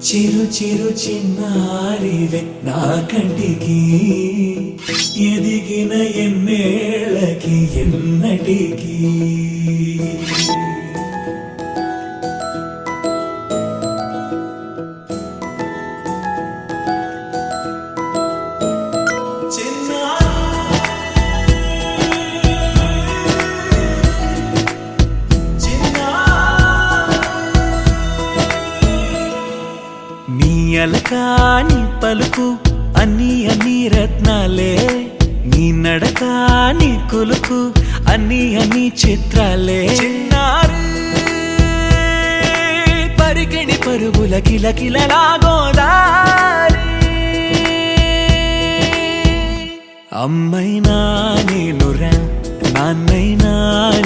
చిరు చిరు చిన్నారివే నా కంటికి ఎదిగిన ఎన్నేళ్ళకి ఎన్నటికి అలకాని పలుకు అన్ని అన్ని రత్నాలే నీ నడకాని కులుకు అన్ని అన్ని చిత్రాలే చిన్నారు పరికిణి పరుగుల కిలకిలలాగోదారి అమ్మైనా నేనురా నాన్నైనా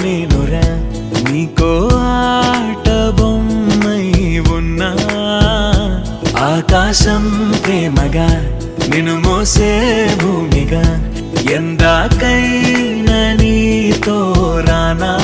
నేనురా నీకో ఆట బొమ్మై ఉన్నా ఆకాశం ప్రేమగా నిన్ను మోసే భూమిగా ఎందాకైనా నీతో రానా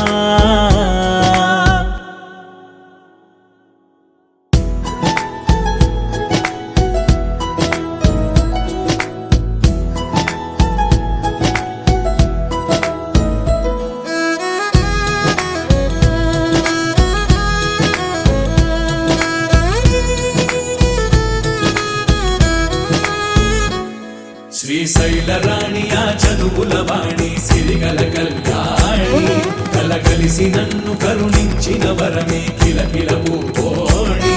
శ్రీశైల రాణి ఆ చదువుల వాణి సిరిగల కల్యాణి కలగలిసి నన్ను కరుణించిన వరమే కిలకిల పూకోణి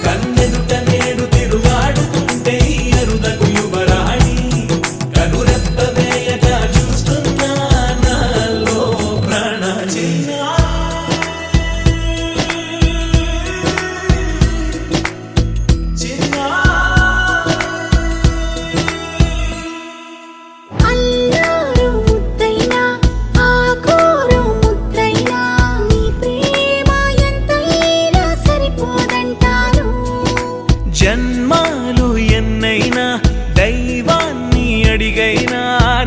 కన్నెదుట నేడు తిరుగాడుతుంటే అరుదకు యువరాణి కనురెప్ప వేయక చూస్తున్నా నాలో ప్రాణ చిన్నా జన్మాలు ఎన్నైనా దైవాన్ని అడిగైనా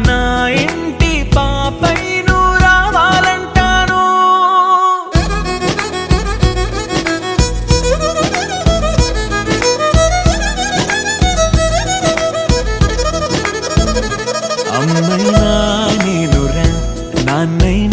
నా ఇంటి పాపై నువ్వు రావాలంటాను అమ్మైనా నేనురా నాన్నైనా